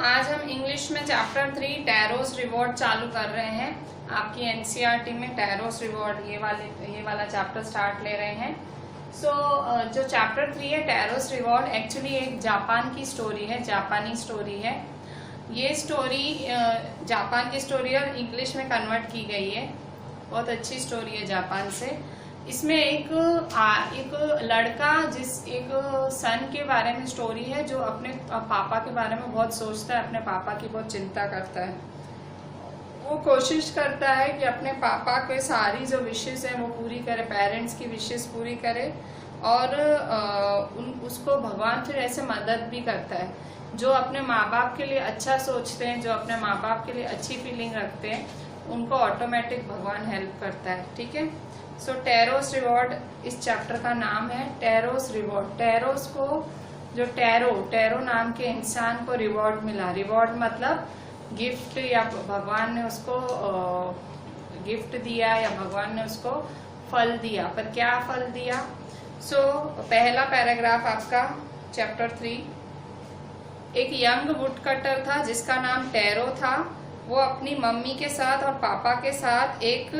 आज हम इंग्लिश में चैप्टर 3 टैरोस रिवॉर्ड चालू कर रहे हैं। आपकी एनसीईआरटी में टैरोस रिवॉर्ड ये वाला चैप्टर स्टार्ट ले रहे हैं। जो चैप्टर 3 है टैरोस रिवॉर्ड एक्चुअली एक जापान की स्टोरी है, जापानी स्टोरी है। ये स्टोरी जापान की स्टोरी और इंग्लिश में कन्वर्ट की गई है। बहुत अच्छी स्टोरी है जापान से। इसमें एक लड़का एक सन के बारे में स्टोरी है जो अपने पापा के बारे में बहुत सोचता है, अपने पापा की बहुत चिंता करता है। वो कोशिश करता है कि अपने पापा के सारी जो विशेष है वो पूरी करे, पेरेंट्स की विशेष पूरी करे और उसको भगवान फिर ऐसे मदद भी करता है। जो अपने माँ बाप के लिए अच्छा सोचते हैं, जो अपने माँ बाप के लिए अच्छी फीलिंग रखते हैं, उनको ऑटोमेटिक भगवान हेल्प करता है। ठीक है। सो टैरोस रिवॉर्ड इस चैप्टर का नाम है, टैरोस रिवॉर्ड। टैरोस को जो टैरो नाम के इंसान को रिवॉर्ड मिला। रिवॉर्ड मतलब गिफ्ट, या भगवान ने उसको गिफ्ट दिया या भगवान ने उसको फल दिया। पर क्या फल दिया? पहला पैराग्राफ आपका चैप्टर 3। एक यंग वुड कटर था जिसका नाम टैरो था। वो अपनी मम्मी के साथ और पापा के साथ एक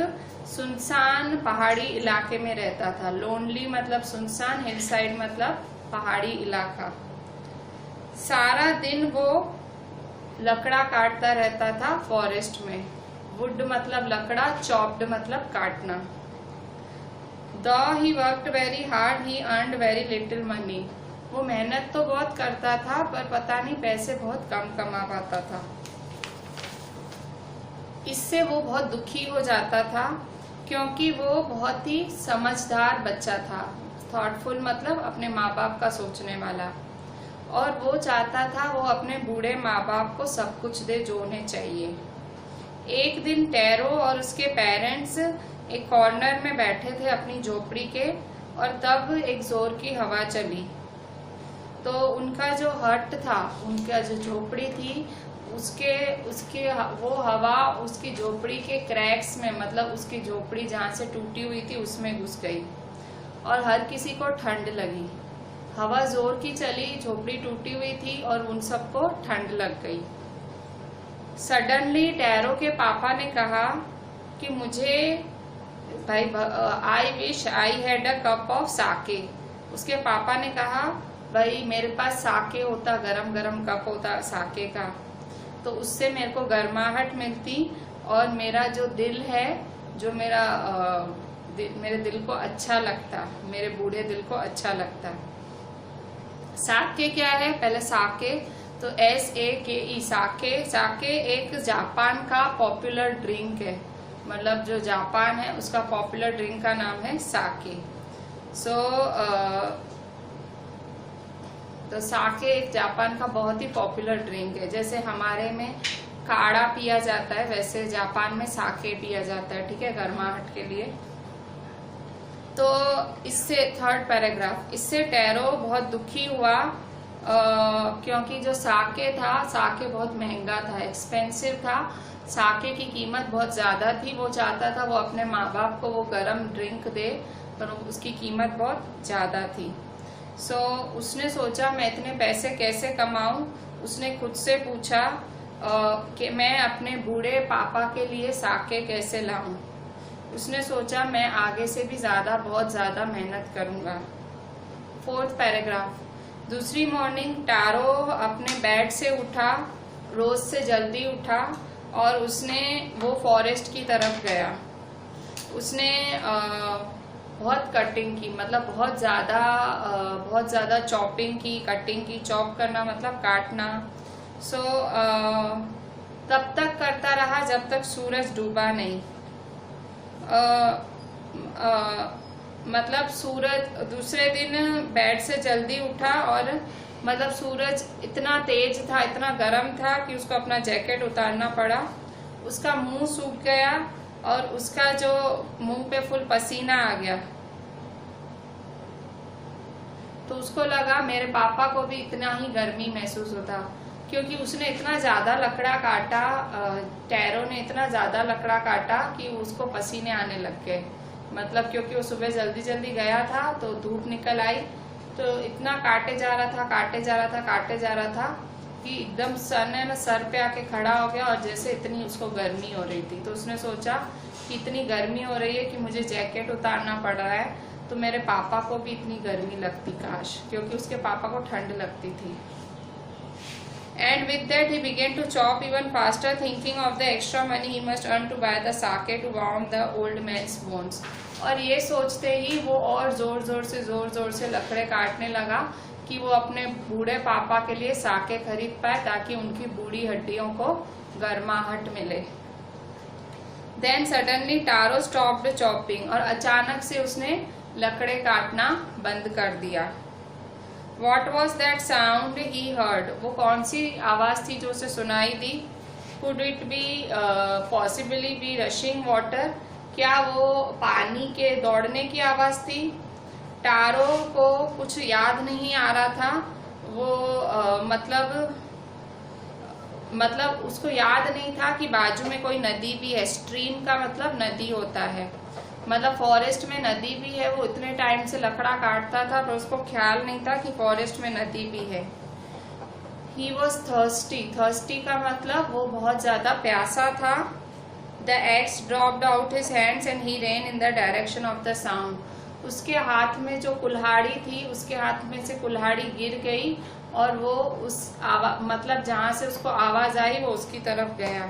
सुनसान पहाड़ी इलाके में रहता था। लोनली मतलब सुनसान, हिल साइड मतलब पहाड़ी इलाका। सारा दिन वो लकड़ा काटता रहता था फॉरेस्ट में। वुड मतलब लकड़ा, चॉप्ड मतलब काटना। Though he worked very hard, he earned very little money. वो मेहनत तो बहुत करता था पर पता नहीं पैसे बहुत कम कमा पाता था। इससे वो बहुत दुखी हो जाता था क्योंकि वो बहुत ही समझदार बच्चा था। थॉटफुल मतलब अपने माँ बाप का सोचने वाला। और वो चाहता था वो अपने बूढ़े माँ बाप को सब कुछ दे जो उन्हें चाहिए। एक दिन टैरो और उसके पेरेंट्स एक कॉर्नर में बैठे थे अपनी झोपड़ी के, और तब एक जोर की हवा चली। तो उनका जो हट था, उनका जो झोपड़ी थी, उसके वो हवा उसकी झोपड़ी के क्रैक्स में, मतलब उसकी झोपड़ी जहाँ से टूटी हुई थी उसमें घुस गई और हर किसी को ठंड लगी। हवा जोर की चली, झोपड़ी टूटी हुई थी और उन सबको ठंड लग गई। सडनली टैरो के पापा ने कहा कि मुझे I wish I had a cup of sake. उसके पापा ने कहा भाई मेरे पास साके होता, गरम गरम कप होता साके का, तो उससे मेरे को गर्माहट मिलती और मेरा जो दिल है, जो मेरे दिल को अच्छा लगता, मेरे बूढ़े दिल को अच्छा लगता। साके क्या है? पहले साके तो SAKE, साके एक जापान का पॉपुलर ड्रिंक है। मतलब जो जापान है उसका पॉपुलर ड्रिंक का नाम है साके। तो साके एक जापान का बहुत ही पॉपुलर ड्रिंक है। जैसे हमारे में काढ़ा पिया जाता है, वैसे जापान में साके पिया जाता है। ठीक है, गर्माहट के लिए। तो इससे थर्ड पैराग्राफ, इससे टैरो बहुत दुखी हुआ क्योंकि जो साके था, साके बहुत महंगा था, एक्सपेंसिव था। साके की कीमत बहुत ज्यादा थी। वो चाहता था वो अपने माँ बाप को वो गर्म ड्रिंक दे, पर उसकी कीमत बहुत ज्यादा थी। उसने सोचा मैं इतने पैसे कैसे कमाऊं। उसने खुद से पूछा कि मैं अपने बूढ़े पापा के लिए साके कैसे लाऊं। उसने सोचा मैं आगे से भी बहुत ज्यादा मेहनत करूंगा। फोर्थ पैराग्राफ, दूसरी मॉर्निंग टैरो अपने बेड से उठा, रोज से जल्दी उठा और उसने वो फॉरेस्ट की तरफ गया। उसने बहुत कटिंग की, मतलब बहुत ज्यादा चॉपिंग की, कटिंग की। चॉप करना मतलब काटना। तब तक करता रहा जब तक सूरज डूबा नहीं। मतलब सूरज दूसरे दिन बेड से जल्दी उठा और मतलब सूरज इतना तेज था, इतना गर्म था कि उसको अपना जैकेट उतारना पड़ा। उसका मुंह सूख गया और उसका जो मुंह पे फुल पसीना आ गया। तो उसको लगा मेरे पापा को भी इतना ही गर्मी महसूस होता, क्योंकि उसने इतना ज्यादा लकड़ा काटा, टैरो ने इतना ज्यादा लकड़ा काटा कि उसको पसीने आने लग गए। मतलब क्योंकि वो सुबह जल्दी जल्दी गया था तो धूप निकल आई, तो इतना काटे जा रहा था क्योंकि एकदम सन है ना सर पे आके खड़ा हो गया और जैसे इतनी उसको गर्मी हो रही थी। तो उसने सोचा कि इतनी गर्मी हो रही है कि मुझे जैकेट उतारना पड़ रहा है, तो मेरे पापा को भी इतनी गर्मी लगती काश, क्योंकि उसके पापा को ठंड लगती थी। And with that he began to chop even faster, thinking of the extra money he must earn to buy the sake to warm the old man's bones. और ये सोचते ही वो और जोर जोर से लकड़े काटने लगा कि वो अपने बूढ़े पापा के लिए साके खरीद पाए ताकि उनकी बूढ़ी हड्डियों को गर्माहट मिले। Then suddenly Taro stopped chopping, और अचानक से उसने लकड़े काटना बंद कर दिया। What was that sound he heard? वो कौन सी आवाज थी जो उसे सुनाई दी? Could it be possibly be rushing water? क्या वो पानी के दौड़ने की आवाज थी? टारो को कुछ याद नहीं आ रहा था। वो मतलब उसको याद नहीं था कि बाजू में कोई नदी भी है। स्ट्रीम का मतलब नदी होता है, मतलब फॉरेस्ट में नदी भी है। वो इतने टाइम से लकड़ा काटता था पर उसको ख्याल नहीं था कि फॉरेस्ट में नदी भी है। He was thirsty. thirsty का मतलब वो बहुत ज्यादा प्यासा था। The axe dropped out his hands and he ran in the direction of the sound. उसके हाथ में जो कुल्हाड़ी थी, उसके हाथ में से कुल्हाड़ी गिर गई और वो उस मतलब जहां से उसको आवाज आई वो उसकी तरफ गया।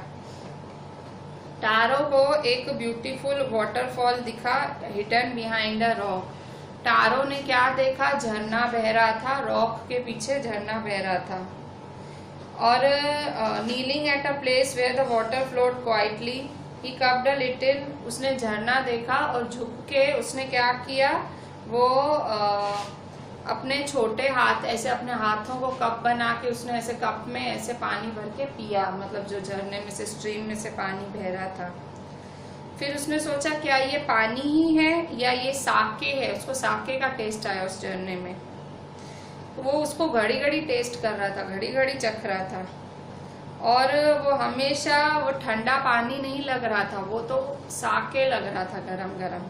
टारो को एक ब्यूटीफुल वाटरफॉल दिखा, hidden behind a rock. Taro ने क्या देखा? झरना बह रहा था, रॉक के पीछे झरना बह रहा था। और kneeling at a place where the water flowed quietly he cupped a little. उसने झरना देखा और झुक के उसने क्या किया? वो अपने छोटे हाथ ऐसे अपने हाथों को कप बना के उसने ऐसे कप में ऐसे पानी भर के पिया, मतलब जो झरने में से स्ट्रीम में से पानी बह रहा था। फिर उसने सोचा क्या ये पानी ही है या ये साके है? उसको साके का टेस्ट आया उस झरने में। वो उसको घड़ी घड़ी टेस्ट कर रहा था, घड़ी घड़ी चख रहा था। और वो हमेशा वो ठंडा पानी नहीं लग रहा था, वो तो साके लग रहा था गरम गरम।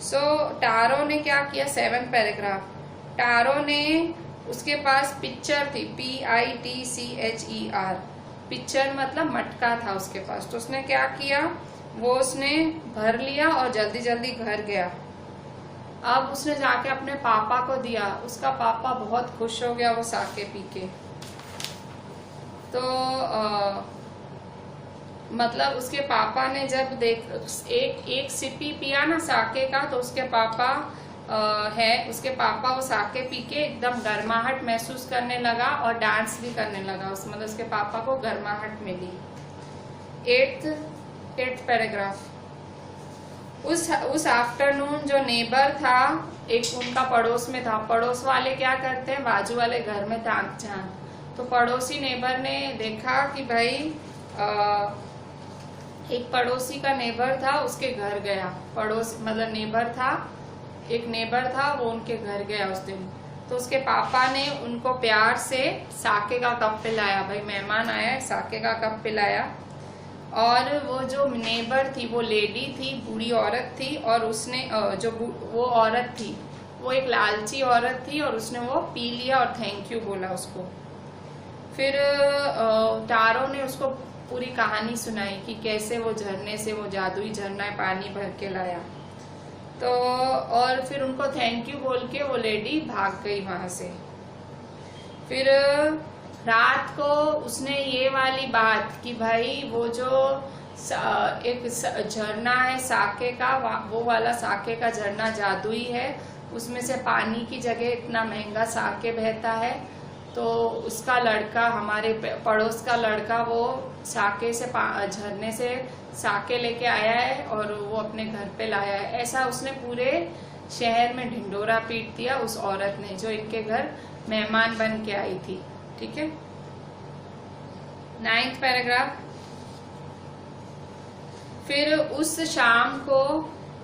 सो टारो ने क्या किया? 7th paragraph. टारो ने उसके पास पिक्चर थी, PITCHER। पिक्चर मतलब मटका था उसके पास। तो उसने क्या किया? वो उसने भर लिया और जल्दी जल्दी घर गया। अब उसने जाके अपने पापा को दिया। उसका पापा बहुत खुश हो गया वो साके पी के। तो मतलब उसके पापा ने जब एक सिपी पिया ना साके का, तो उसके पापा उसके पापा वो साके पी के एकदम गर्माहट महसूस करने लगा और डांस भी करने लगा। मतलब उसके पापा को गर्माहट मिली। 8th paragraph. उस आफ्टरनून जो नेबर था, एक उनका पड़ोस में था। पड़ोस वाले क्या करते हैं? बाजू वाले घर में ताक झांक। तो पड़ोसी नेबर ने देखा कि भाई एक पड़ोसी का नेबर था, उसके घर गया। पड़ोस मतलब नेबर था, एक नेबर था, वो उनके घर गया उस दिन। तो उसके पापा ने उनको प्यार से साके का कप पिलाया। भाई मेहमान आया है, साके का कप पिलाया। और वो जो नेबर थी वो लेडी थी, बूढ़ी औरत थी। और उसने वो औरत थी वो एक लालची औरत थी और उसने वो पी लिया और थैंक यू बोला उसको। फिर टारो ने उसको पूरी कहानी सुनाई कि कैसे वो झरने से, वो जादुई झरना पानी भर के लाया। तो और फिर उनको थैंक यू बोल के वो लेडी भाग गई वहां से। फिर रात को उसने ये वाली बात कि भाई वो जो एक झरना है साके का, वो वाला साके का झरना जादुई है, उसमें से पानी की जगह इतना महंगा साके बहता है। तो उसका लड़का, हमारे पड़ोस का लड़का, वो साके से झरने से साके लेके आया है और वो अपने घर पे लाया है। ऐसा उसने पूरे शहर में ढिंडोरा पीट दिया उस औरत ने जो इनके घर मेहमान बन के आई थी। ठीक है। 9th paragraph. फिर उस शाम को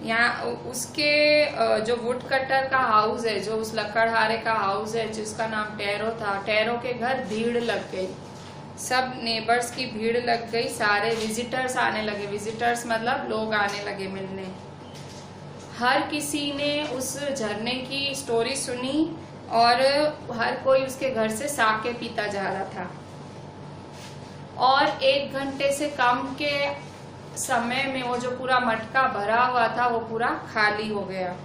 यहाँ उसके जो वुड कटर का हाउस है, जो उस लकड़हारे का हाउस है जिसका नाम टैरो था, टैरो के घर भीड़ लग गई। सब नेबर्स की भीड़ लग गई, सारे विजिटर्स आने लगे। विजिटर्स मतलब लोग आने लगे मिलने। हर किसी ने उस झरने की स्टोरी सुनी और हर कोई उसके घर से साके पीता जा रहा था। और 1 घंटे से कम के समय में वो जो पूरा मटका भरा हुआ था वो पूरा खाली हो गया।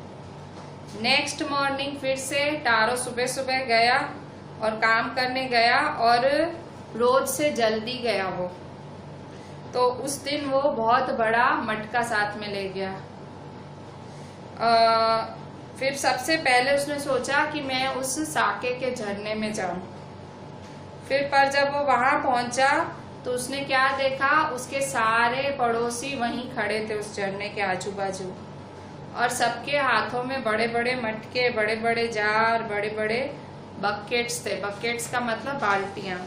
नेक्स्ट मॉर्निंग फिर से टारो सुबह सुबह गया और काम करने गया, और रोज से जल्दी गया वो। तो उस दिन वो बहुत बड़ा मटका साथ में ले गया। फिर सबसे पहले उसने सोचा कि मैं उस साके के झरने में जाऊं। फिर पर जब वो वहां पहुंचा तो उसने क्या देखा, उसके सारे पड़ोसी वहीं खड़े थे उस झरने के आजू बाजू, और सबके हाथों में बड़े बड़े मटके, बड़े बड़े जार, बड़े बड़े बकेट्स थे। बकेट्स का मतलब बाल्टियां।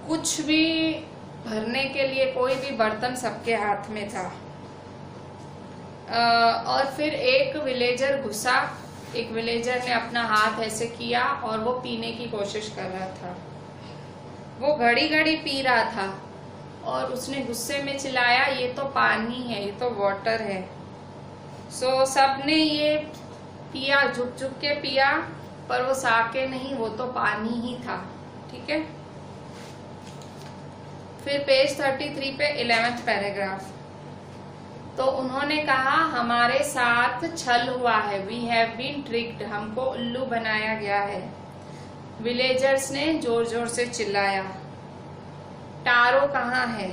कुछ भी भरने के लिए कोई भी बर्तन सबके हाथ में था। और फिर एक विलेजर घुसा। एक विलेजर ने अपना हाथ ऐसे किया और वो पीने की कोशिश कर रहा था। वो घड़ी घड़ी पी रहा था और उसने गुस्से में चिल्लाया, ये तो पानी है, ये तो वाटर है। सो सबने ये पिया, झुक झुक के पिया, पर वो साके नहीं, वो तो पानी ही था। ठीक है। फिर पेज 33 पे 11th पैराग्राफ। तो उन्होंने कहा, हमारे साथ छल हुआ है, वी हैव बीन ट्रिक्ड, हमको उल्लू बनाया गया है। विलेजर्स ने जोर जोर से चिल्लाया। टारो कहाँ है?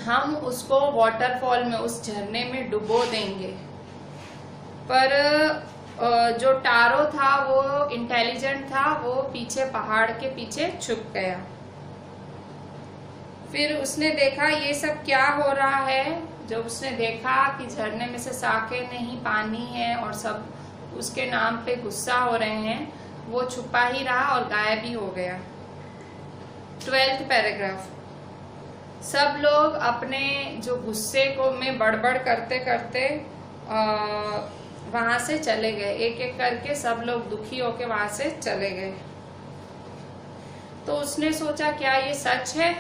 हम उसको वाटरफॉल में, उस झरने में डुबो देंगे। पर जो टारो था वो इंटेलिजेंट था, वो पीछे पहाड़ के पीछे छुप गया। फिर उसने देखा ये सब क्या हो रहा है। जब उसने देखा कि झरने में से साके नहीं पानी है और सब उसके नाम पे गुस्सा हो रहे हैं, वो छुपा ही रहा और गायब ही हो गया। 12th paragraph. सब लोग अपने जो गुस्से को में बड़बड़ करते करते वहां से चले गए। एक एक करके सब लोग दुखी होके वहां से चले गए। तो उसने सोचा क्या ये सच है?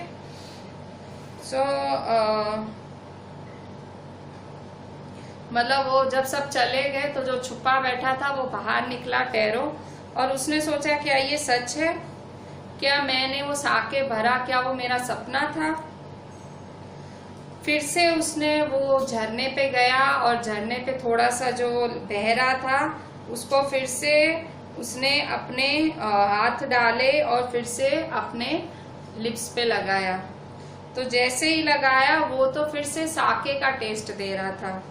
मतलब वो जब सब चले गए तो जो छुपा बैठा था वो बाहर निकला, टैरो, और उसने सोचा क्या ये सच है? क्या मैंने वो साके भरा, क्या वो मेरा सपना था? फिर से उसने वो झरने पे गया और झरने पे थोड़ा सा जो बह रहा था उसको फिर से उसने अपने हाथ डाले और फिर से अपने लिप्स पे लगाया। तो जैसे ही लगाया वो तो फिर से साके का टेस्ट दे रहा था।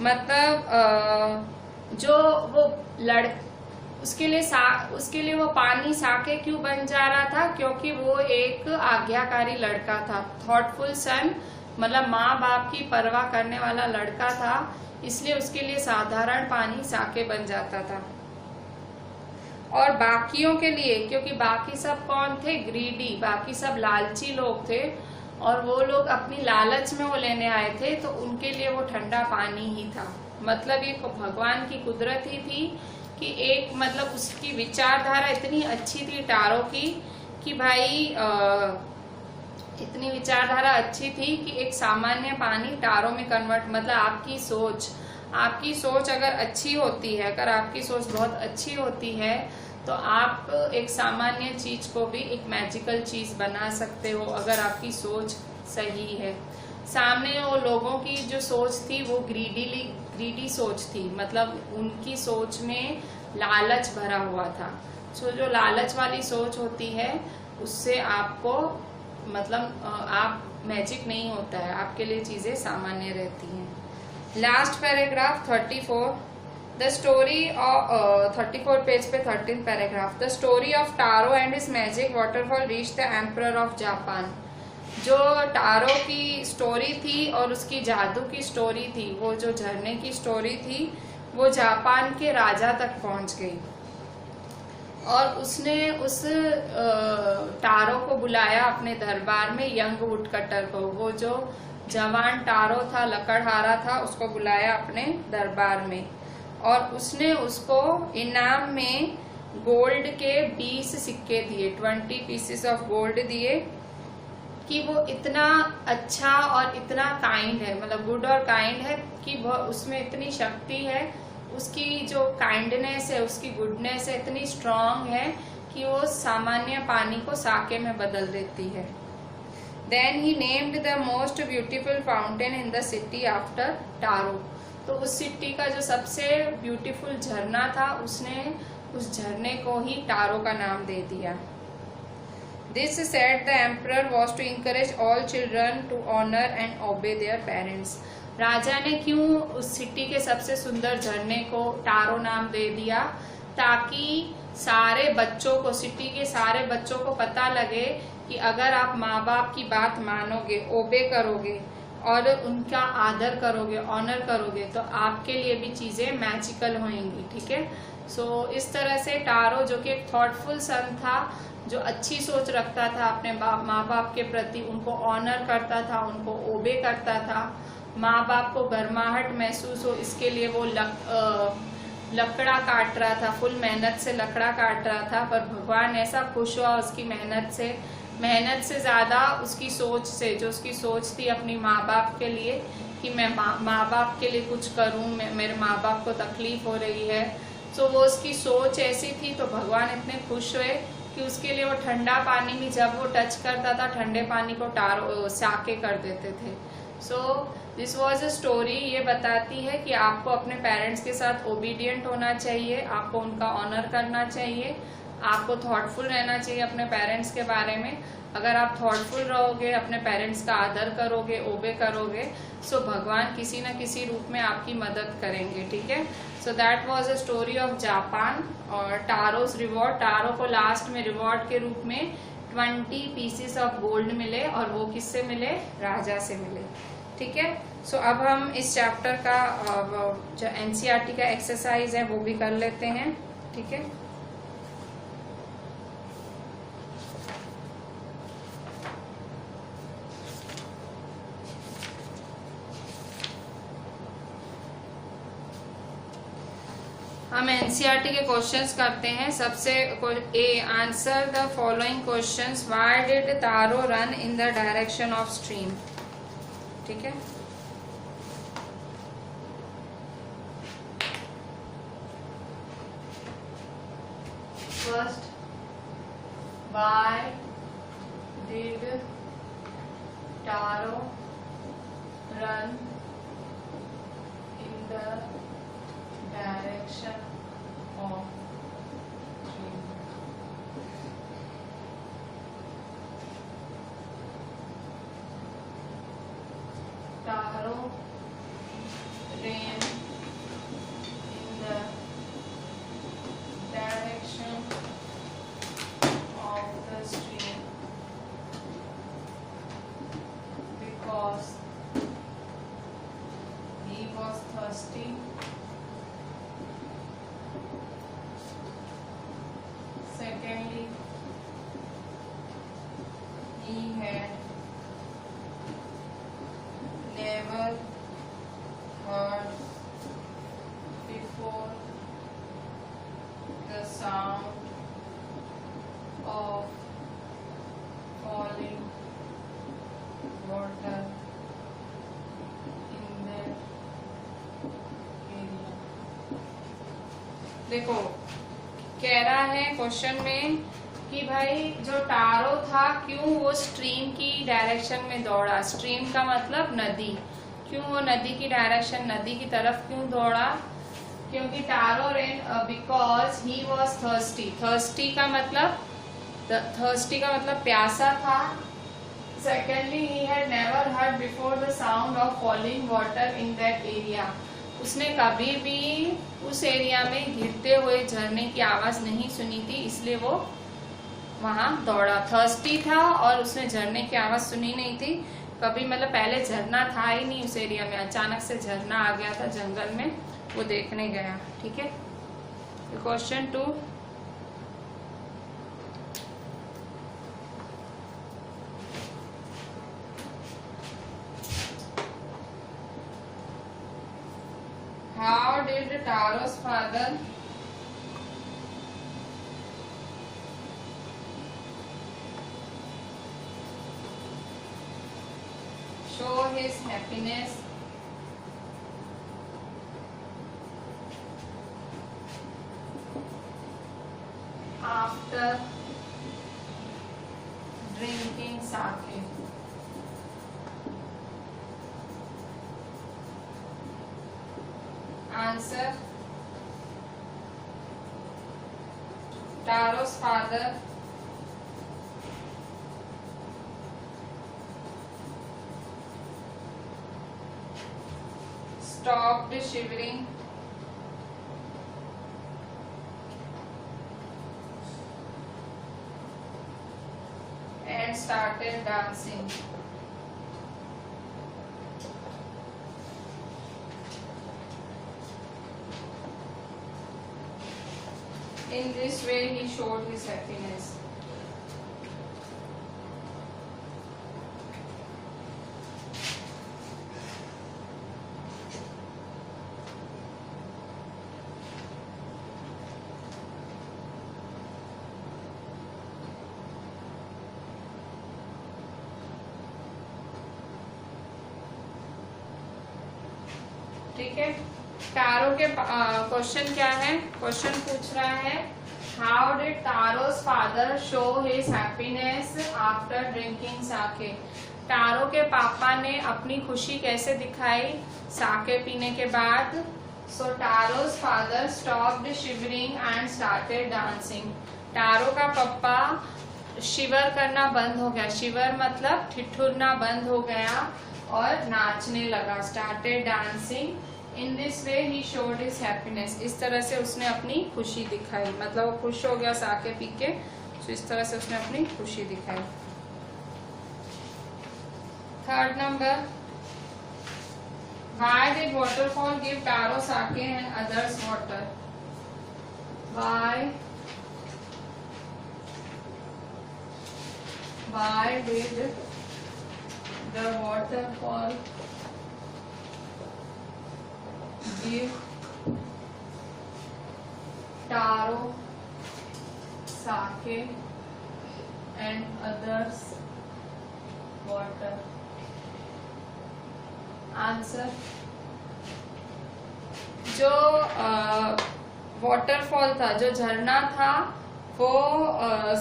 मतलब जो वो उसके लिए वो पानी साके क्यों बन जा रहा था? क्योंकि वो एक आज्ञाकारी लड़का था, थॉटफुल सन, मतलब माँ बाप की परवाह करने वाला लड़का था, इसलिए उसके लिए साधारण पानी साके बन जाता था। और बाकियों के लिए, क्योंकि बाकी सब कौन थे? ग्रीडी, बाकी सब लालची लोग थे, और वो लोग अपनी लालच में वो लेने आए थे, तो उनके लिए वो ठंडा पानी ही था। मतलब ये भगवान की कुदरत ही थी कि एक, मतलब उसकी विचारधारा इतनी अच्छी थी टारो की कि भाई इतनी विचारधारा अच्छी थी कि एक सामान्य पानी टारो में कन्वर्ट, मतलब आपकी सोच अगर अच्छी होती है, अगर आपकी सोच बहुत अच्छी होती है तो आप एक सामान्य चीज को भी एक मैजिकल चीज बना सकते हो, अगर आपकी सोच सही है। सामने वो लोगों की जो सोच थी वो ग्रीडी सोच थी, मतलब उनकी सोच में लालच भरा हुआ था। सो जो लालच वाली सोच होती है उससे आपको, मतलब आप मैजिक नहीं होता है, आपके लिए चीजें सामान्य रहती हैं। Last paragraph 34, the story of 34 page पे 13th paragraph. The story of Taro and his magic waterfall reach the emperor of Japan. जो टारो की स्टोरी थी और उसकी जादू की स्टोरी थी, वो जो झरने की स्टोरी थी, वो जापान के राजा तक पहुंच गई। और उसने उस टारो को बुलाया अपने दरबार में, यंग वुडकटर को, वो जो जवान टारो था, लकड़हारा था, उसको बुलाया अपने दरबार में, और उसने उसको इनाम में गोल्ड के 20 सिक्के दिए, 20 पीसेस ऑफ गोल्ड दिए, कि वो इतना अच्छा और इतना काइंड है, मतलब गुड और काइंड है, कि उसमें इतनी शक्ति है उसकी जो काइंडनेस है, उसकी गुडनेस है, इतनी स्ट्रांग है कि वो सामान्य पानी को साके में बदल देती है। Then he named the most beautiful fountain in the city after Taro. तो उस सिटी का जो सबसे ब्यूटीफुल झरना था, उसने उस झरने को ही टारो का नाम दे दिया। This said the emperor was to encourage all children to honour and obey their parents. राजा ने क्यों उस सिटी के सबसे सुंदर झरने को टारो नाम दे दिया? ताकि सारे बच्चों को, सिटी के सारे बच्चों को पता लगे कि अगर आप माँ बाप की बात मानोगे, ओबे करोगे और उनका आदर करोगे, ऑनर करोगे, तो आपके लिए भी चीजें मैजिकल होंगी। ठीक है। सो इस तरह से टारो, जो कि एक थॉटफुल सन था, जो अच्छी सोच रखता था अपने माँ बाप के प्रति, उनको ऑनर करता था, उनको ओबे करता था, माँ बाप को गर्माहट महसूस हो इसके लिए वो लकड़ा काट रहा था, फुल मेहनत से लकड़ा काट रहा था। पर भगवान ऐसा खुश हुआ उसकी मेहनत से ज्यादा उसकी सोच से, जो उसकी सोच थी अपनी माँ बाप के लिए कि मैं माँ बाप के लिए कुछ करूं, मेरे माँ बाप को तकलीफ हो रही है। तो वो उसकी सोच ऐसी थी, तो भगवान इतने खुश हुए कि उसके लिए वो ठंडा पानी भी जब वो टच करता था, ठंडे पानी को साके कर देते थे। So this was a story. ये बताती है कि आपको अपने पेरेंट्स के साथ ओबीडियंट होना चाहिए, आपको उनका ऑनर करना चाहिए, आपको थॉटफुल रहना चाहिए अपने पेरेंट्स के बारे में। अगर आप थॉटफुल रहोगे, अपने पेरेंट्स का आदर करोगे, ओबे करोगे, सो भगवान किसी न किसी रूप में आपकी मदद करेंगे। ठीक है। So that was a story of Japan और टारोस रिवॉर्ड। टारो को लास्ट में रिवॉर्ड के रूप में 20 पीसेस ऑफ गोल्ड मिले, और वो किससे मिले? राजा से मिले। ठीक है। सो अब हम इस चैप्टर का जो एनसीईआरटी का एक्सरसाइज है वो भी कर लेते हैं। ठीक है। हम एनसीईआरटी के क्वेश्चंस करते हैं। सबसे ए, answer the following questions. Why did Taro run in the direction of stream? ठीक है। First, why did Taro run in the direction of stream? Taro ran in the direction of the stream because he was thirsty. Secondly, he had never heard before the sound of falling water in that area. देखो, कह रहा है question में कि भाई जो tarot था क्यों वो स्ट्रीम की डायरेक्शन में दौड़ा। स्ट्रीम का मतलब नदी। क्यों वो नदी की डायरेक्शन, नदी की तरफ क्यों दौड़ा? क्योंकि Taro ran because he was thirsty. Thirsty का मतलब प्यासा था। Secondly, he had never heard before the sound of falling water in that area. उसने कभी भी उस एरिया में गिरते हुए झरने की आवाज नहीं सुनी थी, इसलिए वो वहां दौड़ा। थर्स्टी था और उसने झरने की आवाज सुनी नहीं थी कभी, मतलब पहले झरना था ही नहीं उस एरिया में, अचानक से झरना आ गया था जंगल में, वो देखने गया। ठीक है। Question 2, how did Taro's father show his happiness sake. आंसर, Taro's father stopped shivering and started dancing. In this way, he showed his happiness. ठीक है, टारो के क्वेश्चन क्या है? क्वेश्चन पूछ रहा है, how did Taro's father show his happiness after drinking sake? Taro के पापा ने अपनी खुशी कैसे दिखाई साके पीने के बाद? So Taro's father stopped shivering and started dancing. Taro का पापा शिवर करना बंद हो गया, शिवर मतलब ठिठुरना बंद हो गया और नाचने लगा, started dancing. In this way he showed his happiness, इस तरह से उसने अपनी खुशी दिखाई, मतलब वो खुश हो गया साके पी के, तो इस तरह से उसने अपनी खुशी दिखाई। Third number, why did waterfall give Taro sake and others water? Why did the waterfall give Taro sake and others water? Answer, जो वाटरफॉल था, जो झरना था, वो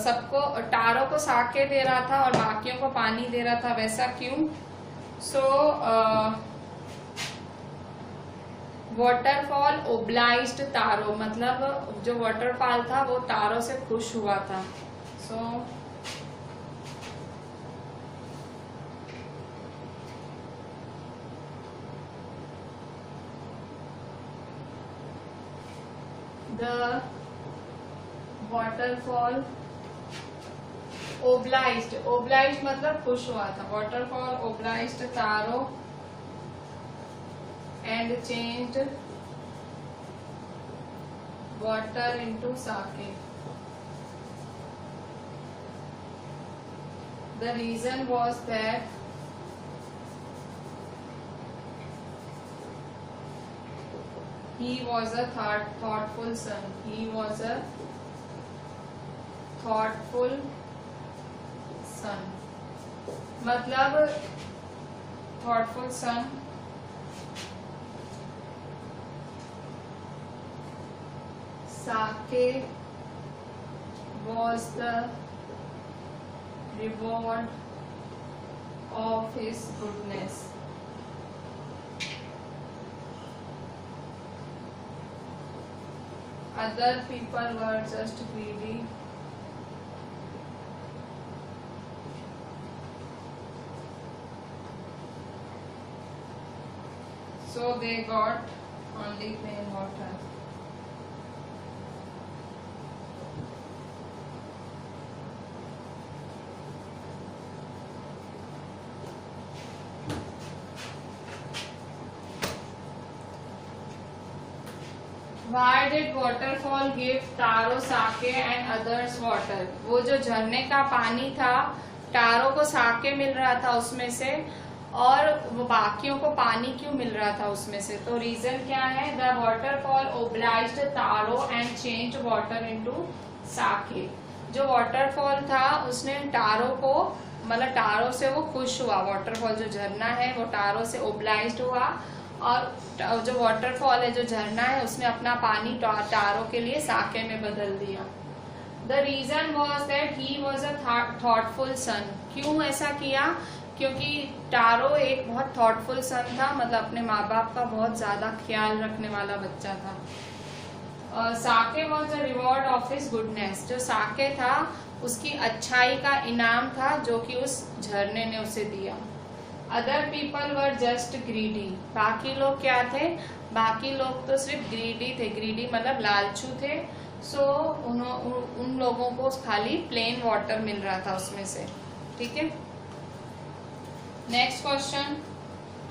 सबको, टारो को साके दे रहा था और बाकियों को पानी दे रहा था, वैसा क्यों? सो वाटरफॉल ओब्लाइज्ड तारो, मतलब जो वाटरफॉल था वो तारो से खुश हुआ था। So the waterfall obliged, obliged मतलब खुश हुआ था, waterfall obliged taro and changed water into sake. The reason was that he was a thoughtful son. He was a thoughtful son. मतलब thoughtful son Sake was the reward of his goodness. Other people were just greedy. So they got only plain water. Why did waterfall give Taro sake and others water? वो जो झरने का पानी था, tarot को साके मिल रहा था उसमें से, और वो बाकियों को पानी क्यों मिल रहा था उसमें से? तो रीजन क्या है? The waterfall obliged Taro and change water into sake. जो वाटरफॉल था उसने टारो को, मतलब टारो से वो खुश हुआ, वाटरफॉल जो झरना है वो टारो से ओब्लाइज्ड हुआ, और जो वाटरफॉल है, जो झरना है, उसने अपना पानी टारो के लिए साके में बदल दिया। The reason was that he was a thoughtful son. क्यों ऐसा किया? क्योंकि टारो एक बहुत थॉटफुल सन था, मतलब अपने माँ बाप का बहुत ज्यादा ख्याल रखने वाला बच्चा था। Sake was the reward of his goodness. जो साके था उसकी अच्छाई का इनाम था जो कि उस झरने ने उसे दिया। Other people were just greedy. बाकी लोग क्या थे? बाकी लोग तो सिर्फ ग्रीडी थे। ग्रीडी मतलब लालचू थे। सो उन लोगों को खाली प्लेन वाटर मिल रहा था उसमें से। ठीक है, next question,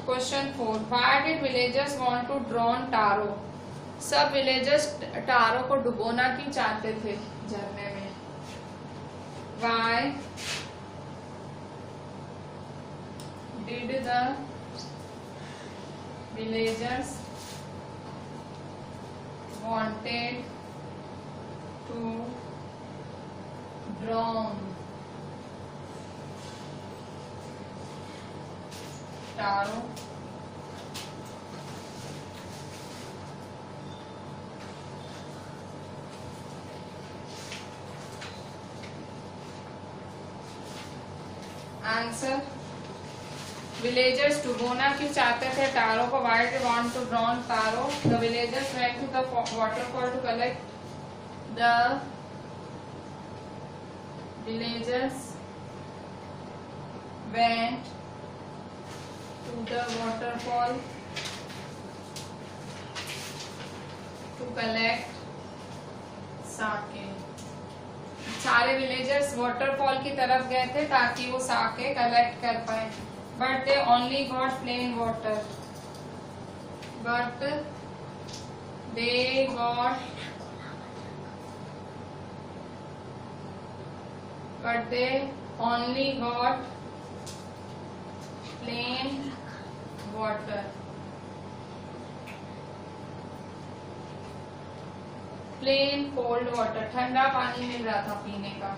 question 4। Why did villagers want to drown Taro? सब विलेजर्स टारो को डुबोना क्यों चाहते थे झरने में? Why did the villagers wanted to drown Taro? Answer, villagers डुबोना क्यों चाहते थे टारो को? Why they want to drown Taro? The villagers went to the waterfall to collect the villagers went to the waterfall to collect sake। सारे villagers waterfall की तरफ गए थे ताकि वो साके कलेक्ट कर पाए, but they only got plain water. But they got only got plain water. Plain cold water, ठंडा पानी मिल रहा था पीने का।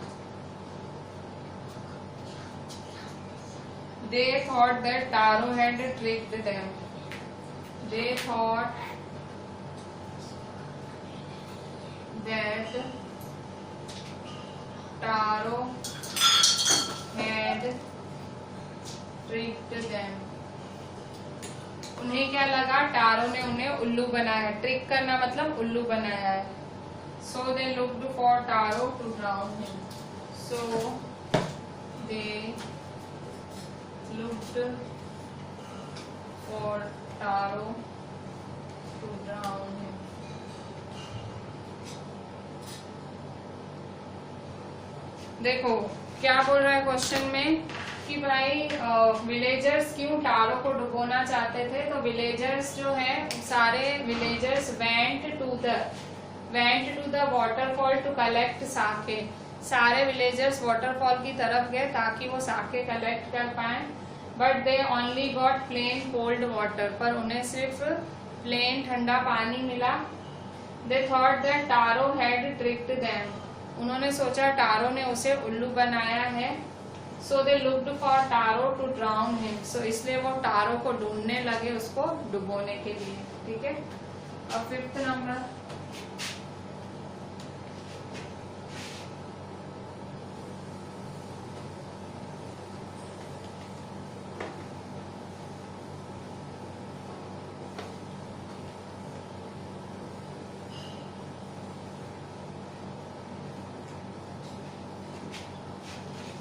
They thought that Taro had tricked them. They thought that Taro had tricked them. उन्हें क्या लगा? टारो ने उन्हें उल्लू बनाया। ट्रिक करना मतलब उल्लू बनाया है। So they looked for Taro to drown him. So they looked for Taro to drown him. देखो क्या बोल रहा है क्वेश्चन में कि भाई विलेजर्स क्यों टारो को डुबोना चाहते थे? तो विलेजर्स जो है सारे villagers went to the waterfall to collect sake. सारे विलेजर्स वाटरफॉल की तरफ गए ताकि वो साके कलेक्ट कर पाए, but they only got plain cold water. पर उन्हें सिर्फ प्लेन ठंडा पानी मिला। They thought that Taro had tricked them. उन्होंने सोचा टारो ने उसे उल्लू बनाया है। So they looked for Taro to drown him. So इसलिए वो टारो को ढूंढने लगे उसको डुबोने के लिए। ठीक है, अब 5th नंबर।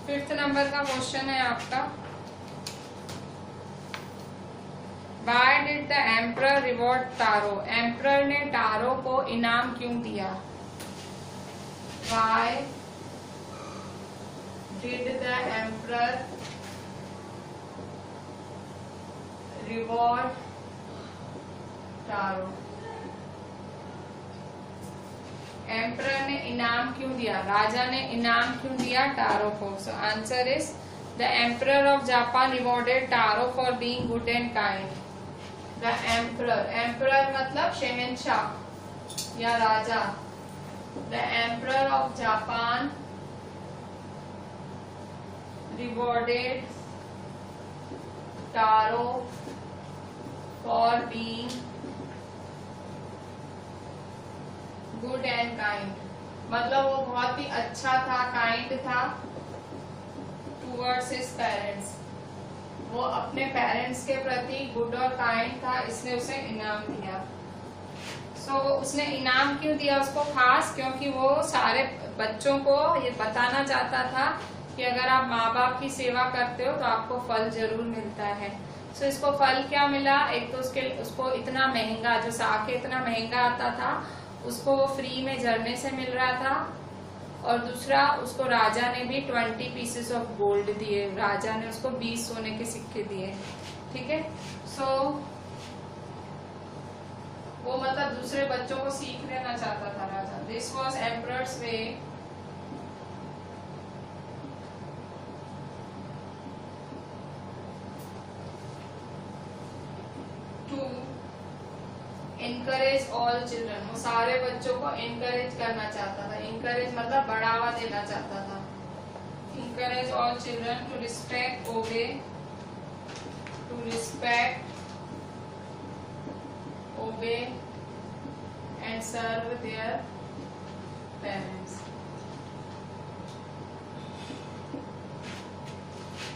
फिफ्थ नंबर का क्वेश्चन है आपका, Why did the emperor reward Taro? Emperor ने टारो को इनाम क्यों दिया? Why did the emperor reward Taro? Emperor ने इनाम क्यों दिया? राजा ने इनाम क्यों दिया टारो को? So answer is the emperor of Japan rewarded Taro for being good and kind. The emperor, emperor मतलब शहंशाह या राजा। The emperor of Japan rewarded Taro for being good and kind. मतलब वो बहुत ही अच्छा था, काइंड था टूवर्ड्स हिज पेरेंट्स, वो अपने पेरेंट्स के प्रति गुड और काइंड था, इसलिए उसे इनाम दिया। सो उसने इनाम क्यों दिया उसको खास? क्योंकि वो सारे बच्चों को ये बताना चाहता था कि अगर आप माँ बाप की सेवा करते हो तो आपको फल जरूर मिलता है। सो इसको फल क्या मिला? एक तो उसको इतना महंगा, जो साके इतना महंगा आता था उसको वो फ्री में झरने से मिल रहा था, और दूसरा उसको राजा ने भी 20 पीसेस ऑफ गोल्ड दिए, राजा ने उसको 20 सोने के सिक्के दिए। ठीक है, सो वो मतलब दूसरे बच्चों को सीख लेना चाहता था राजा। This was emperor's way to encourage all children, वो सारे बच्चों को encourage करना चाहता था। encourage मतलब बढ़ावा देना चाहता था। encourage all children to respect, obey and serve their parents।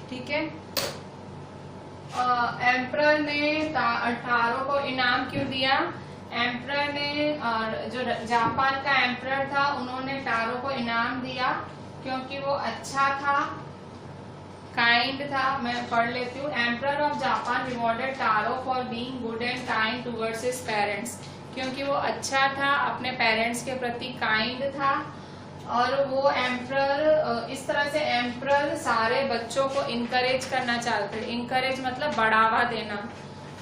ठीक है, एम्परर ने टारो को इनाम क्यों दिया? एम्परर ने जो जापान का एम्परर था उन्होंने टारो को इनाम दिया क्योंकि वो अच्छा था, काइंड था। मैं पढ़ लेती हूँ। Emperor of Japan rewarded Taro for being good and kind towards his parents, क्योंकि वो अच्छा था, अपने पेरेंट्स के प्रति काइंड था। और वो एम्परर, इस तरह से एम्परर सारे बच्चों को इनकरेज करना चाहते थे। इनकरेज मतलब बढ़ावा देना।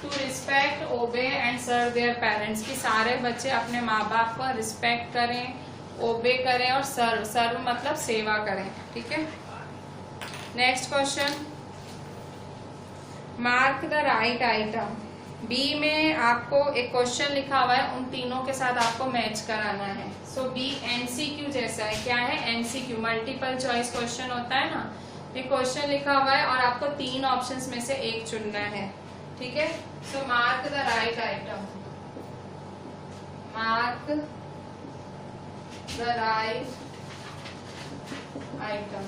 To respect, obey and serve their parents, कि सारे बच्चे अपने माँ बाप को रिस्पेक्ट करें, ओबे करें और सर्व मतलब सेवा करें। ठीक है, next question, mark the right item. B में आपको एक क्वेश्चन लिखा हुआ है, उन तीनों के साथ आपको मैच कराना है। सो बी एमसीक्यू जैसा है। क्या है? एमसीक्यू, मल्टीपल चॉइस क्वेश्चन होता है ना। ये क्वेश्चन लिखा हुआ है और आपको 3 ऑप्शंस में से एक चुनना है। ठीक है, so mark the right item, mark the right item.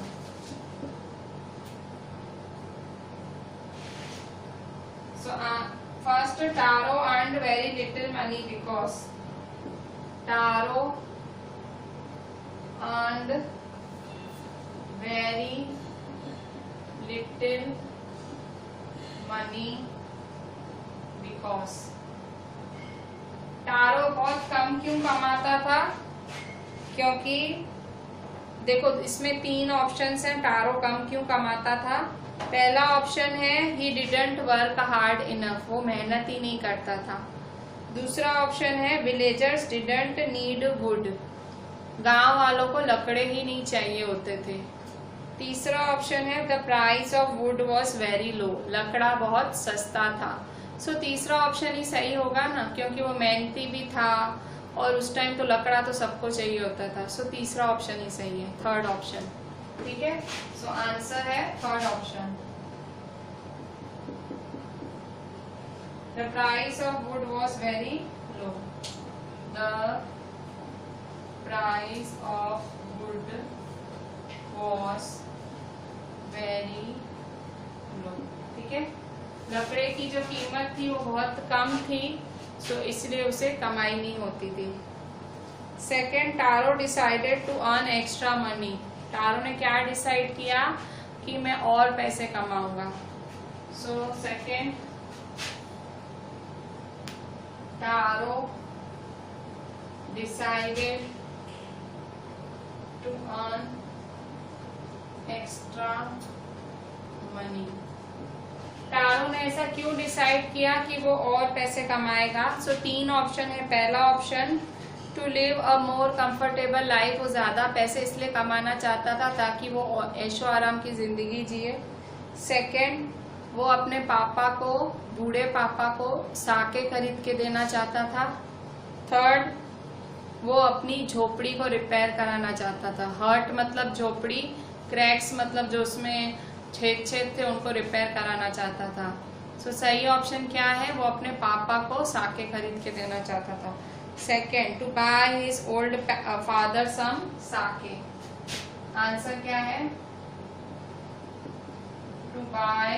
So first, Taro earned very little money because Taro earned very little money because Taro बहुत कम क्यों कमाता था? क्योंकि देखो इसमें 3 ऑप्शंस हैं, टारो कम क्यों कमाता था। पहला ऑप्शन है he didn't work hard enough, वो मेहनत ही नहीं करता था। दूसरा ऑप्शन है विलेजर्स डिडंट नीड वुड, गांव वालों को लकड़े ही नहीं चाहिए होते थे। तीसरा ऑप्शन है the price of wood was very low, लकड़ा बहुत सस्ता था। सो तीसरा ऑप्शन ही सही होगा ना, क्योंकि वो मेहनती भी था और उस टाइम तो लकड़ा तो सबको चाहिए होता था। सो तीसरा ऑप्शन ही सही है, थर्ड ऑप्शन। ठीक है, सो आंसर है third option. The price of wood was very low, the price of wood was very लो। ठीक है, लकड़े की जो कीमत थी वो बहुत कम थी, सो इसलिए उसे कमाई नहीं होती थी। Second, Taro decided to earn extra money, Taro ने क्या डिसाइड किया कि मैं और पैसे कमाऊंगा। So second, Taro decided to earn extra money. Taro ने ऐसा क्यों डिसाइड किया कि वो और पैसे कमाएगा? सो 3 ऑप्शन है। पहला option, to live a more comfortable life, वो ज्यादा पैसे इसलिए कमाना चाहता था ताकि वो ऐशो आराम की जिंदगी जिए। सेकंड, वो अपने पापा को, बूढ़े पापा को साके खरीद के देना चाहता था। थर्ड, वो अपनी झोपड़ी को रिपेयर कराना चाहता था। हर्ट मतलब झोपड़ी, क्रैक्स मतलब जो उसमें छेद थे उनको रिपेयर कराना चाहता था। सो सही ऑप्शन क्या है? वो अपने पापा को साके खरीद के देना चाहता था। Second, to buy his old father some sake. Answer क्या है? To buy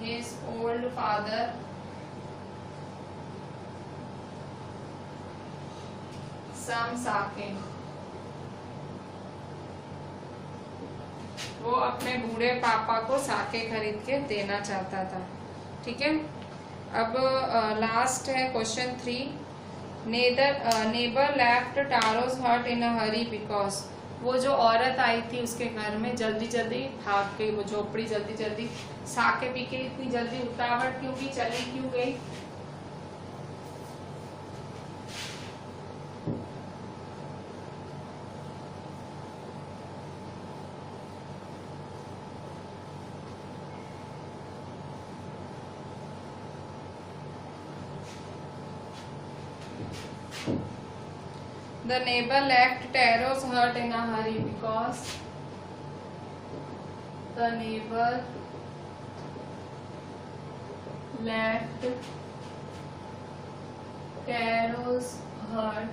his old father some sake. वो अपने बूढ़े पापा को साके खरीद के देना चाहता था। ठीक है, अब लास्ट है क्वेश्चन 3। नेबर लेफ्ट टारोस हट इन अ हरी बिकॉज। वो जो औरत आई थी उसके घर में जल्दी जल्दी भाग गई, वो झोपड़ी जल्दी जल्दी साके पी के इतनी जल्दी उतावट क्यों की, चली क्यों गई? The neighbor left Taro's hut in a hurry because the neighbor left Taro's hut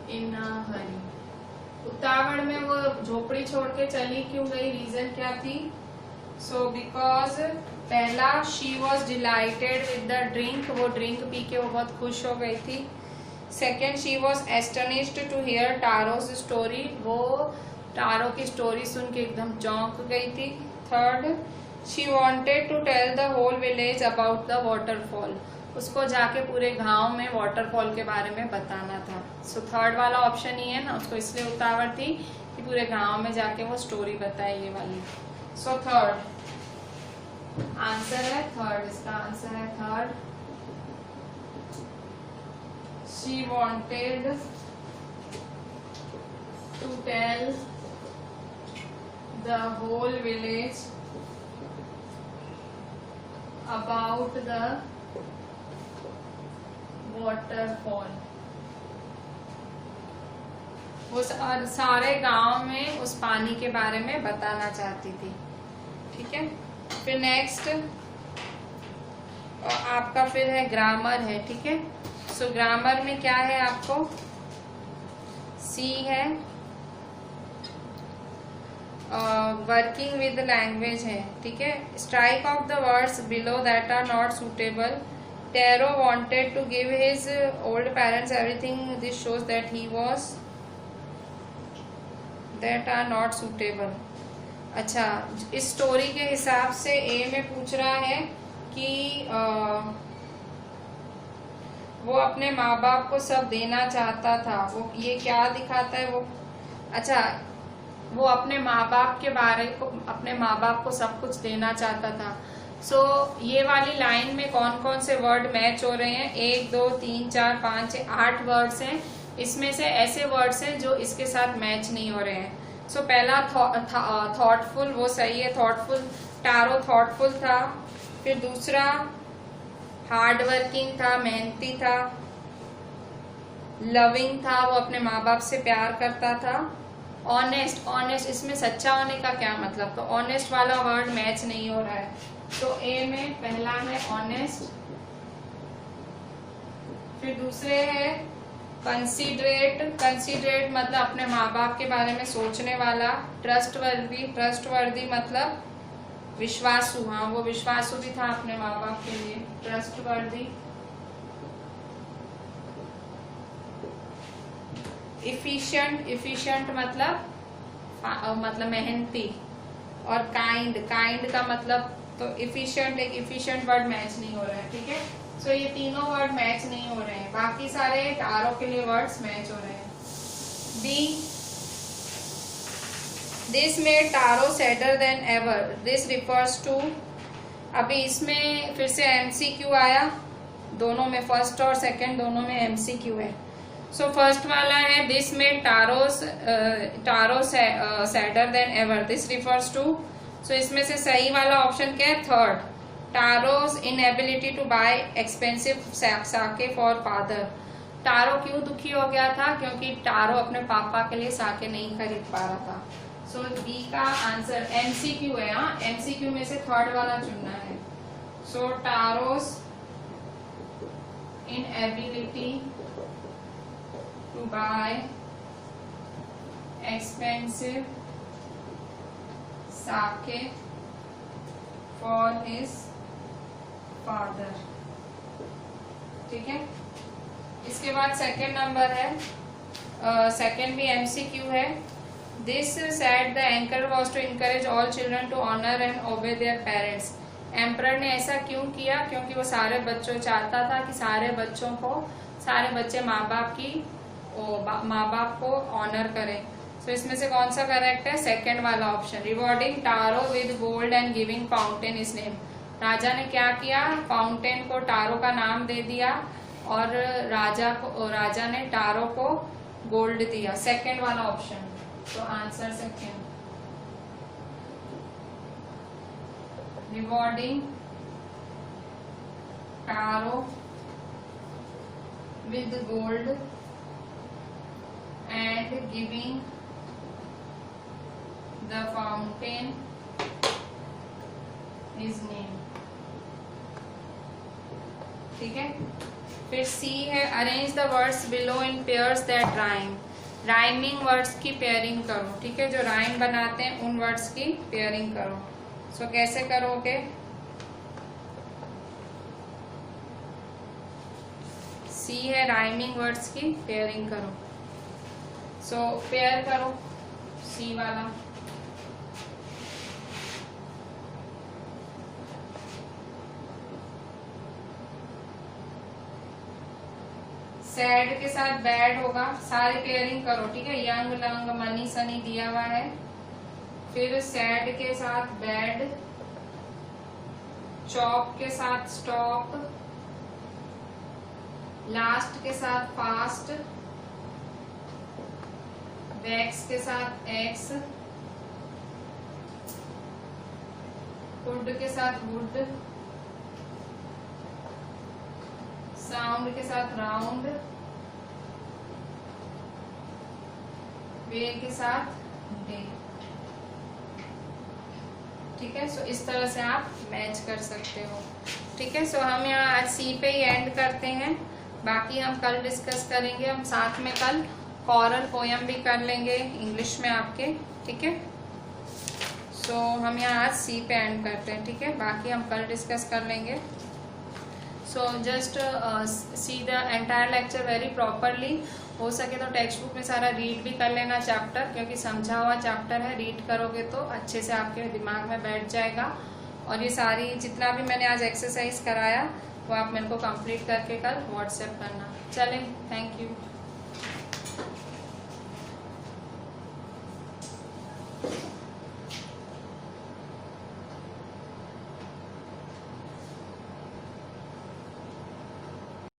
in a hurry। उतावड़ में वो झोपड़ी छोड़ के चली क्यों गई? रीजन क्या थी? सो बिकॉज पहला, she was delighted with the drink, वो ड्रिंक पी के वो बहुत खुश हो गई थी। Second, she was astonished to hear Taro's story, वो टारो की स्टोरी सुन के एकदम चौंक गई थी। Third, she wanted to tell the whole village about the waterfall, उसको जाके पूरे गांव में वाटरफॉल के बारे में बताना था। सो थर्ड वाला ऑप्शन ही है ना, उसको इसलिए उतावड़ थी कि पूरे गांव में जाके वो स्टोरी बताए, ये वाली। सो थर्ड आंसर है, थर्ड इसका आंसर है third. She wanted to tell the whole village about the waterfall। वो सारे गांव में उस पानी के बारे में बताना चाहती थी। ठीक है, फिर नेक्स्ट आपका फिर है ग्रामर है। ठीक है, सो ग्रामर में क्या है आपको? सी है, वर्किंग विद लैंग्वेज है। ठीक है, strike off the words below that are not suitable. Taro wanted to give his old parents everything, this shows that he was that are not suitable. अच्छा, इस स्टोरी के हिसाब से ए में पूछ रहा है कि वो अपने माँ बाप को सब देना चाहता था। वो ये क्या दिखाता है? वो अच्छा, वो अपने माँ बाप के बारे को, अपने माँ बाप को सब कुछ देना चाहता था। सो ये वाली लाइन में कौन कौन से वर्ड मैच हो रहे हैं? 1 2 3 4 5 6 8 वर्ड्स हैं। इसमें से ऐसे वर्ड्स हैं जो इसके साथ मैच नहीं हो रहे हैं। सो पहला थॉटफुल, वो सही है, थॉटफुल, टारो थॉटफुल था। फिर दूसरा हार्ड वर्किंग था, मेहनती था। लविंग था, वो अपने माँ बाप से प्यार करता था। ऑनेस्ट, ऑनेस्ट इसमें सच्चा होने का क्या मतलब? तो ऑनेस्ट वाला वर्ड मैच नहीं हो रहा है। तो ए में पहला है ऑनेस्ट। फिर दूसरे है कंसीडरेट, कंसीडरेट मतलब अपने माँ बाप के बारे में सोचने वाला। ट्रस्टवर्दी, ट्रस्टवर्दी मतलब विश्वासु, हाँ वो विश्वासु भी था अपने माँ बाप के लिए, ट्रस्टवर्दी। इफिशिएंट, इफिशिएंट मतलब मेहनती। और काइंड, काइंड का मतलब, तो इफिशिएंट, एक इफिशिएंट वर्ड मैच नहीं हो रहा है। ठीक है, सो ये तीनों वर्ड मैच नहीं हो रहे हैं, बाकी सारे टारो के लिए वर्ड्स मैच हो रहे हैं। B, this made Taro sadder than ever, this refers to. अभी इसमें फिर से एमसीक्यू आया, दोनों में फर्स्ट और सेकंड दोनों में एमसीक्यू है। सो फर्स्ट वाला है this made Taro sadder than ever, this refers to. So इसमें से सही वाला ऑप्शन क्या है? Third, Taro's inability to buy expensive sake for father. Taro क्यों दुखी हो गया था? क्योंकि टारो अपने पापा के लिए साके नहीं खरीद पा रहा था। सो बी का आंसर एमसीक्यू है। हाँ, एमसीक्यू में से थर्ड वाला चुनना है। सो टारोस inability to buy expensive sake for his father। ठीक है, इसके बाद सेकेंड नंबर है, सेकेंड भी MCQ है। This said the emperor was to encourage all children to honor and obey their parents। Emperor ने ऐसा क्यों किया? क्योंकि वो सारे बच्चों चाहता था कि सारे बच्चे माँ बाप को ऑनर करें। सो इसमें से कौन सा करेक्ट है? सेकंड वाला option, rewarding Taro with gold and giving fountain is name. राजा ने क्या किया? फाउंटेन को टारो का नाम दे दिया और राजा ने टारो को गोल्ड दिया। सेकंड वाला ऑप्शन, तो answer second, rewarding Taro with gold and giving the fountain is name. ठीक है, फिर C है, arrange the words below in pairs that rhyme. Rhyming words की पेयरिंग करो। ठीक है, जो राइम बनाते हैं उन वर्ड्स की पेयरिंग करो। सो कैसे करोगे? C है, राइमिंग वर्ड्स की पेयरिंग करो। सो पेयर करो C वाला। सैड के साथ बैड होगा, सारी पेयरिंग करो। ठीक है, यंग लंग मनी सनी दिया हुआ है, फिर सैड के साथ बैड, चॉप के साथ स्टॉप, लास्ट के साथ फास्ट, वैक्स के साथ एक्स, वुड के साथ वुड, साउंड के साथ राउंड, वे के साथ डे। ठीक है, सो इस तरह से आप मैच कर सकते हो। ठीक है, सो हम यहाँ आज C पे ही एंड करते हैं, बाकी हम कल डिस्कस करेंगे। हम साथ में कल कॉरल पोयम भी कर लेंगे इंग्लिश में आपके। ठीक है, सो हम यहाँ आज C पे एंड करते हैं। ठीक है, बाकी हम कल डिस्कस कर लेंगे। So just see the entire lecture very properly. हो सके तो टेक्स्ट बुक में सारा रीड भी कर लेना चैप्टर, क्योंकि समझा हुआ चैप्टर है। रीड करोगे तो अच्छे से आपके दिमाग में बैठ जाएगा। और ये सारी जितना भी मैंने आज एक्सरसाइज कराया वो आप मेरे को कंप्लीट करके कल व्हाट्सएप करना। चलें, थैंक यू।